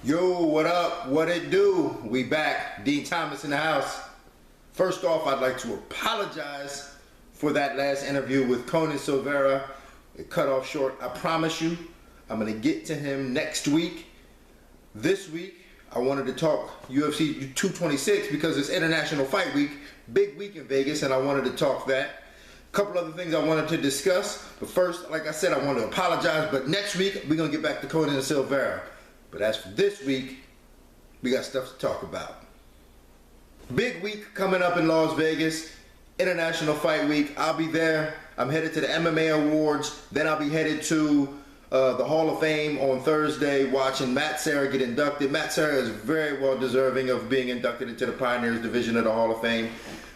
Yo, what up? What it do? We back. Dean Thomas in the house. First off, I'd like to apologize for that last interview with Conan Silveira. It cut off short. I promise you, I'm going to get to him next week. This week, I wanted to talk UFC 226 because it's International Fight Week. Big week in Vegas, and I wanted to talk that. A couple other things I wanted to discuss. But first, like I said, I want to apologize. But next week, we're going to get back to Conan Silveira. But as for this week, we got stuff to talk about. Big week coming up in Las Vegas, International Fight Week. I'll be there. I'm headed to the MMA Awards. Then I'll be headed to the Hall of Fame on Thursday, watching Matt Serra get inducted. Matt Serra is very well deserving of being inducted into the Pioneers Division of the Hall of Fame.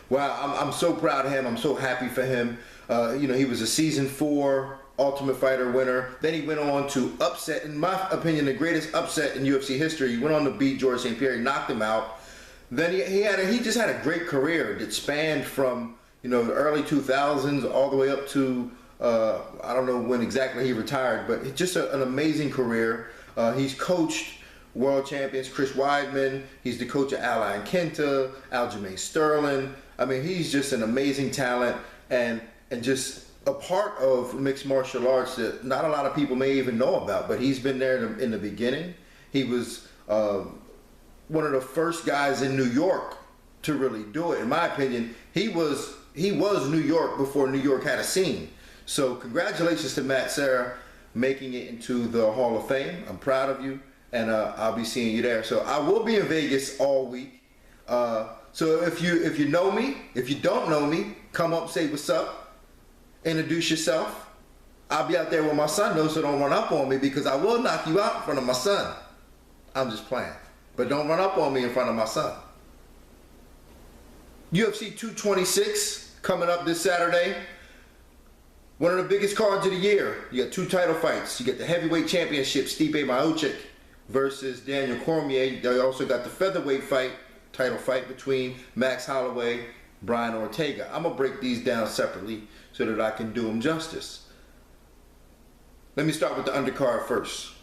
Wow, I'm so proud of him. I'm so happy for him. He was a Season 4 Ultimate Fighter winner. Then he went on to upset, in my opinion, the greatest upset in UFC history. He went on to beat George St. Pierre. He knocked him out. Then he just had a great career that spanned from the early 2000s all the way up to I don't know when exactly he retired, but just an amazing career. He's coached world champions Chris Weidman. He's the coach of Alain Quinta, Aljamain Sterling. I mean, he's just an amazing talent and just a part of mixed martial arts that not a lot of people may even know about, but he's been there in the beginning. He was one of the first guys in New York to really do it. In my opinion, he was New York before New York had a scene. So congratulations to Matt Serra making it into the Hall of Fame. I'm proud of you, and I'll be seeing you there. So I will be in Vegas all week. So if you know me, if you don't know me, come up, say what's up. Introduce yourself. I'll be out there with my son though, so don't run up on me because I will knock you out in front of my son. I'm just playing. But don't run up on me in front of my son. UFC 226 coming up this Saturday. One of the biggest cards of the year. You got 2 title fights. You got the heavyweight championship, Stipe Miocic versus Daniel Cormier. You also got the featherweight title fight between Max Holloway, Brian Ortega. I'm going to break these down separately so that I can do them justice. Let me start with the undercard first.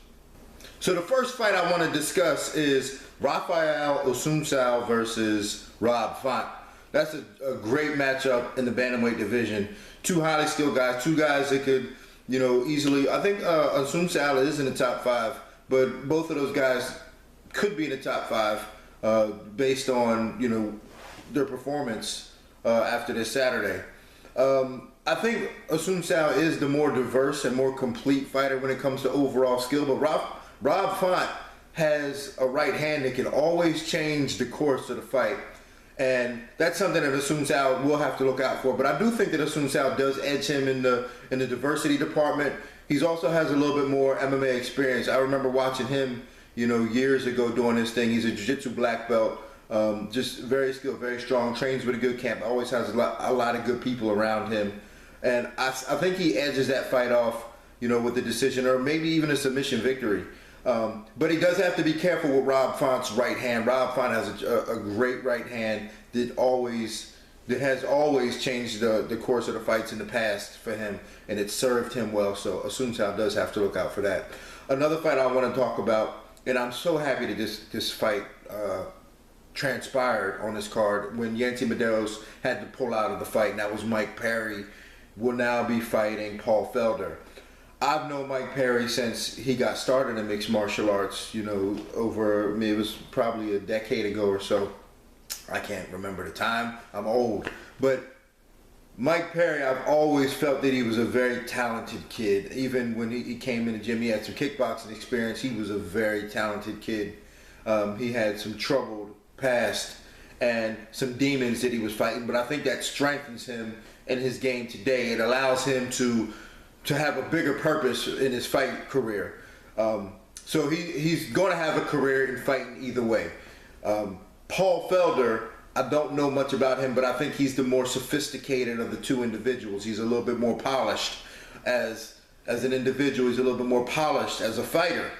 So the first fight I want to discuss is Raphael Assunção versus Rob Font. That's a great matchup in the bantamweight division. 2 highly skilled guys, 2 guys that could, easily. I think Assunção is in the top 5, but both of those guys could be in the top 5 based on their performance after this Saturday. I think Assunção is the more diverse and more complete fighter when it comes to overall skill, but Rob Font has a right hand that can always change the course of the fight. And that's something that Assunção will have to look out for. But I do think that Assunção does edge him in the diversity department. He also has a little bit more MMA experience. I remember watching him, years ago doing this thing. He's a jiu-jitsu black belt. Just very skilled, very strong, trains with a good camp, always has a lot of good people around him. And I think he edges that fight off, with a decision or maybe even a submission victory. But he does have to be careful with Rob Font's right hand. Rob Font has a great right hand that has always changed the course of the fights in the past for him, and it served him well. So Assunção does have to look out for that. Another fight I want to talk about, and I'm so happy that this fight transpired on this card when Yancy Medeiros had to pull out of the fight, and that was Mike Perry will now be fighting Paul Felder. I've known Mike Perry since he got started in mixed martial arts, it was probably a decade ago or so. I can't remember the time. I'm old. But Mike Perry, I've always felt that he was a very talented kid. Even when he came in the gym, he had some kickboxing experience. He was a very talented kid. He had some troubled past and some demons that he was fighting, but I think that strengthens him in his game today. It allows him to have a bigger purpose in his fight career. So he's going to have a career in fighting either way. Paul Felder, I don't know much about him, but I think he's the more sophisticated of the 2 individuals. He's a little bit more polished as an individual. He's a little bit more polished as a fighter.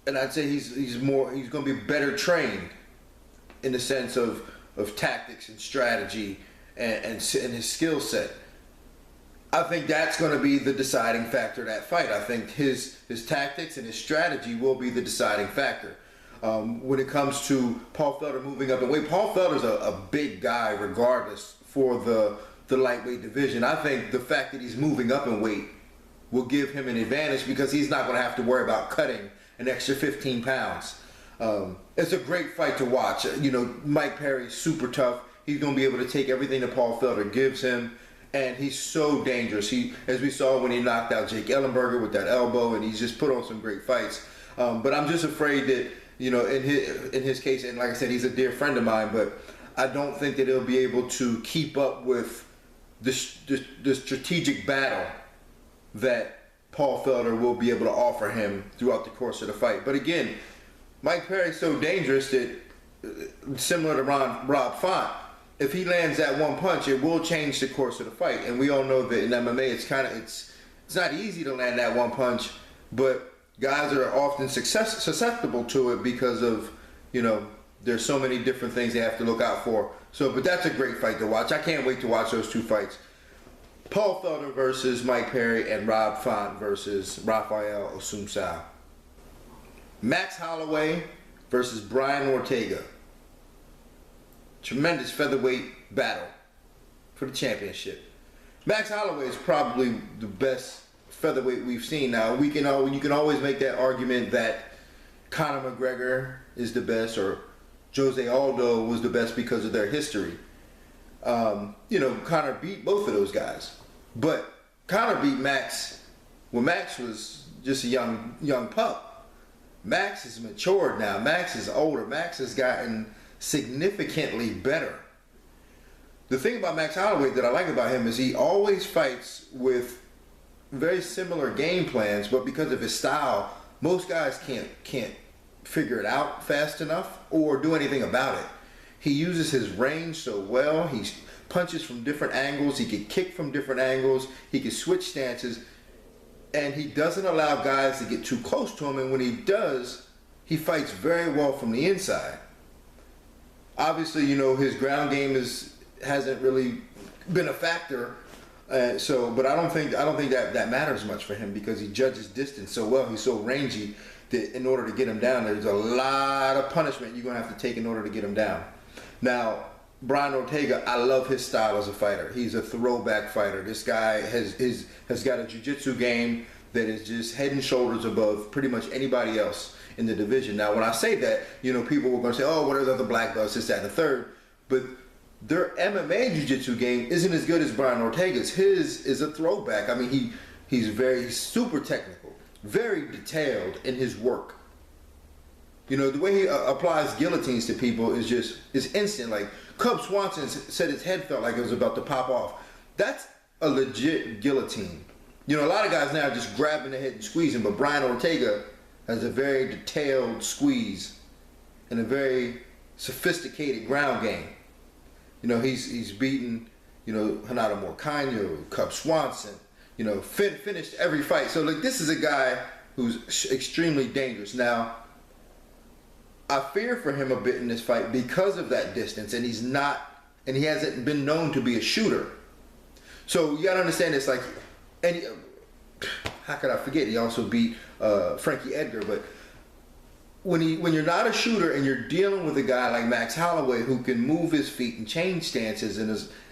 And I'd say he's going to be better trained in the sense of tactics and strategy and his skill set. I think that's going to be the deciding factor of that fight. I think his tactics and his strategy will be the deciding factor. When it comes to Paul Felder moving up in weight, Paul Felder's a big guy regardless for the lightweight division. I think the fact that he's moving up in weight will give him an advantage because he's not going to have to worry about cutting an extra 15 pounds. It's a great fight to watch. You know, Mike Perry's super tough. He's going to be able to take everything that Paul Felder gives him, and he's so dangerous. As we saw when he knocked out Jake Ellenberger with that elbow, and he's just put on some great fights. But I'm just afraid that, you know, in his case, and like I said, he's a dear friend of mine, but I don't think that he'll be able to keep up with the strategic battle that Paul Felder will be able to offer him throughout the course of the fight. But again, Mike Perry's so dangerous that, similar to Rob Font, if he lands that one punch, it will change the course of the fight. And we all know that in MMA, it's not easy to land that one punch, but guys are often susceptible to it because of, you know, there's so many different things they have to look out for. So, but that's a great fight to watch. I can't wait to watch those two fights. Paul Felder versus Mike Perry and Rob Font versus Rafael Assunção. Max Holloway versus Brian Ortega. Tremendous featherweight battle for the championship. Max Holloway is probably the best featherweight we've seen. Now, you can always make that argument that Conor McGregor is the best or Jose Aldo was the best because of their history. You know, Conor beat both of those guys. But Conor beat Max when Max was just a young pup. Max is matured now. Max is older. Max has gotten significantly better. The thing about Max Holloway that I like about him is he always fights with very similar game plans, but because of his style, most guys can't figure it out fast enough or do anything about it. He uses his range so well. He punches from different angles. He can kick from different angles. He can switch stances. And he doesn't allow guys to get too close to him. And when he does, he fights very well from the inside. Obviously, you know, his ground game hasn't really been a factor. But I don't think that matters much for him because he judges distance so well. He's so rangy that in order to get him down, there's a lot of punishment you're going to have to take in order to get him down. Now, Brian Ortega, I love his style as a fighter. He's a throwback fighter. This guy has got a jiu-jitsu game that is just head and shoulders above pretty much anybody else in the division. Now, when I say that, you know, people were going to say, oh, what are the other black belts, this, that, and the third. But their MMA jiu-jitsu game isn't as good as Brian Ortega's. His is a throwback. I mean, he's super technical, very detailed in his work. You know, the way he applies guillotines to people is instant. Like Cub Swanson said his head felt like it was about to pop off. That's a legit guillotine. You know, a lot of guys now are just grabbing the head and squeezing, but Brian Ortega has a very detailed squeeze and a very sophisticated ground game. You know, he's beaten, you know, Renato Moicano, Cub Swanson, you know, finished every fight. So, like, this is a guy who's extremely dangerous. Now, I fear for him a bit in this fight because of that distance, and he hasn't been known to be a shooter. So you gotta understand this, like, how could I forget? He also beat Frankie Edgar, but when you're not a shooter and you're dealing with a guy like Max Holloway who can move his feet and change stances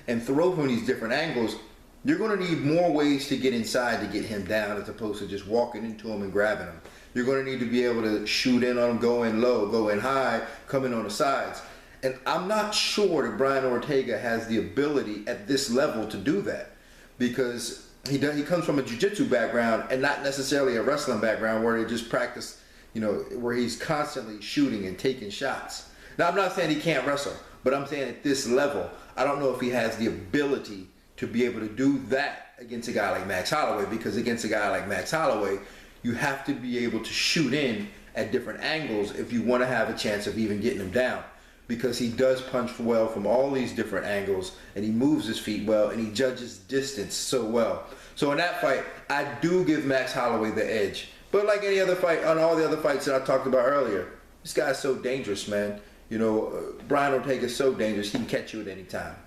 and throw from these different angles, you're going to need more ways to get inside to get him down as opposed to just walking into him and grabbing him. You're going to need to be able to shoot in on him, go in low, go in high, come in on the sides. And I'm not sure that Brian Ortega has the ability at this level to do that because he comes from a jiu-jitsu background and not necessarily a wrestling background where they just practice, you know, where he's constantly shooting and taking shots. Now, I'm not saying he can't wrestle, but I'm saying at this level, I don't know if he has the ability to be able to do that against a guy like Max Holloway, because against a guy like Max Holloway, you have to be able to shoot in at different angles if you want to have a chance of even getting him down, because he does punch well from all these different angles and he moves his feet well and he judges distance so well. So in that fight, I do give Max Holloway the edge. But like any other fight, on all the other fights that I talked about earlier, this guy's so dangerous, man. You know, Brian Ortega is so dangerous, he can catch you at any time.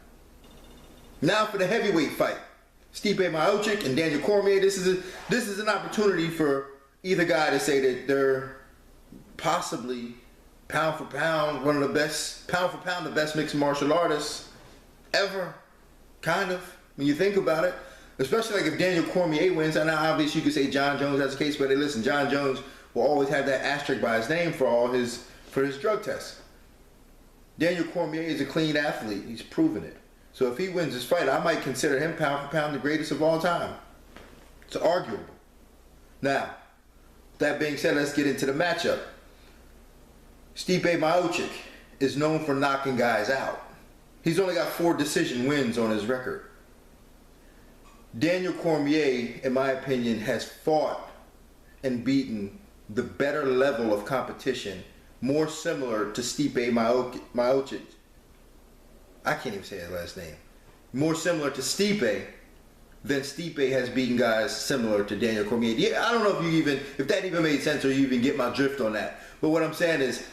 Now for the heavyweight fight. Stipe Miocic and Daniel Cormier, this is an opportunity for either guy to say that they're possibly pound for pound one of the best, the best mixed martial artists ever, kind of, when you think about it. Especially like if Daniel Cormier wins, and now obviously you could say John Jones has a case, but hey, listen, John Jones will always have that asterisk by his name for his drug tests. Daniel Cormier is a clean athlete. He's proven it. So if he wins this fight, I might consider him pound for pound the greatest of all time. It's arguable. Now, that being said, let's get into the matchup. Stipe Miocic is known for knocking guys out. He's only got 4 decision wins on his record. Daniel Cormier, in my opinion, has fought and beaten the better level of competition, more similar to Stipe Miocic. I can't even say his last name. More similar to Stipe than Stipe has beaten guys similar to Daniel Cormier. Yeah, I don't know if that even made sense or you even get my drift on that. But what I'm saying is,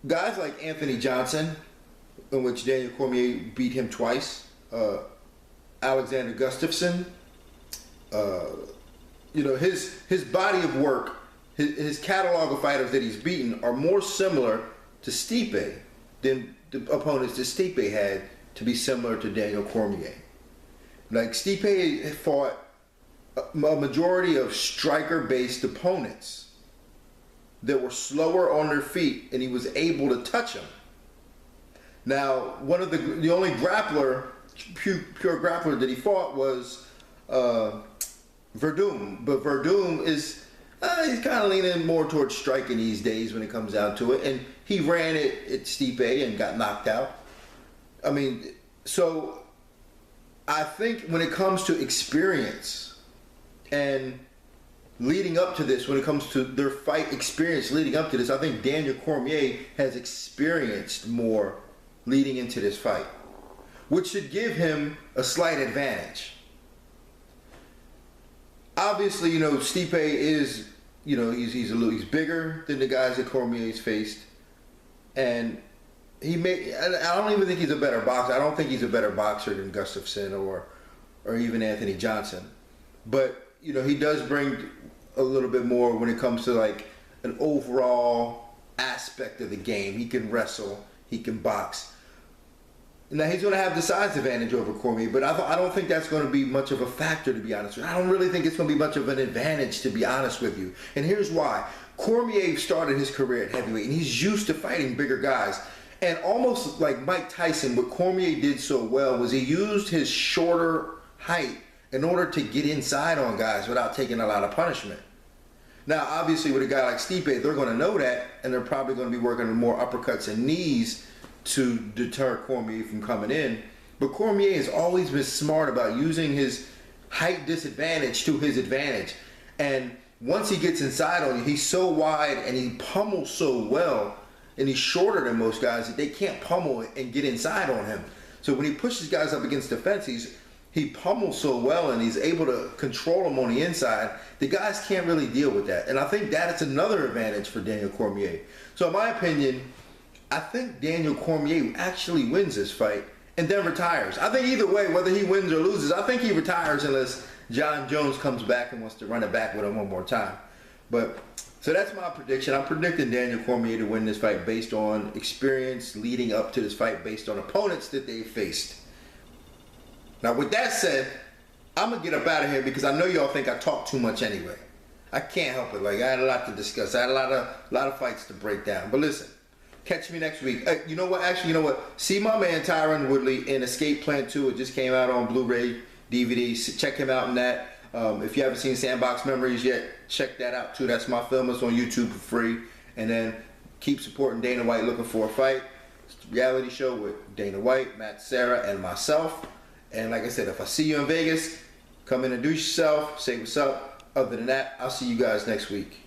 guys like Anthony Johnson, in which Daniel Cormier beat him twice, Alexander Gustafsson, his body of work, his catalog of fighters that he's beaten are more similar to Stipe than the opponents that Stipe had to be similar to Daniel Cormier. Like Stipe fought a majority of striker-based opponents that were slower on their feet, and he was able to touch them. Now, one of the only grappler, pure grappler that he fought was Verdum, but Verdum is he's kind of leaning more towards striking these days when it comes down to it, and he ran it at Stipe and got knocked out. I mean, so I think when it comes to experience and leading up to this, when it comes to their fight experience leading up to this, I think Daniel Cormier has experienced more leading into this fight, which should give him a slight advantage. Obviously, Stipe is, he's bigger than the guys that Cormier's faced, and I don't even think he's a better boxer. I don't think he's a better boxer than Gustafsson or even Anthony Johnson. But, he does bring a little bit more when it comes to like an overall aspect of the game. He can wrestle, he can box. Now he's going to have the size advantage over Cormier, but I don't think that's going to be much of a factor, to be honest with you. I don't really think it's going to be much of an advantage, to be honest with you. And here's why. Cormier started his career at heavyweight, and he's used to fighting bigger guys. And almost like Mike Tyson, what Cormier did so well was he used his shorter height in order to get inside on guys without taking a lot of punishment. Now, obviously, with a guy like Stipe, they're going to know that, and they're probably going to be working on more uppercuts and knees to deter Cormier from coming in. But Cormier has always been smart about using his height disadvantage to his advantage. And once he gets inside on you, he's so wide and he pummels so well, and he's shorter than most guys, that they can't pummel and get inside on him. So when he pushes guys up against the fence, he pummels so well and he's able to control them on the inside. The guys can't really deal with that. And I think that is another advantage for Daniel Cormier. So in my opinion, I think Daniel Cormier actually wins this fight and then retires. I think either way, whether he wins or loses, I think he retires unless John Jones comes back and wants to run it back with him one more time. But so that's my prediction. I'm predicting Daniel Cormier to win this fight based on experience leading up to this fight, based on opponents that they faced. Now, with that said, I'm going to get up out of here because I know y'all think I talk too much anyway. I can't help it. Like, I had a lot to discuss. I had a lot of fights to break down. But listen, catch me next week. You know what? Actually, you know what? See my man Tyron Woodley in Escape Plan 2. It just came out on Blu-ray, DVD. Check him out in that. If you haven't seen Sandbox Memories yet, check that out too. That's my film. It's on YouTube for free. And then keep supporting Dana White Looking for a Fight. It's a reality show with Dana White, Matt Serra, and myself. And like I said, if I see you in Vegas, come introduce yourself, say what's up. Other than that, I'll see you guys next week.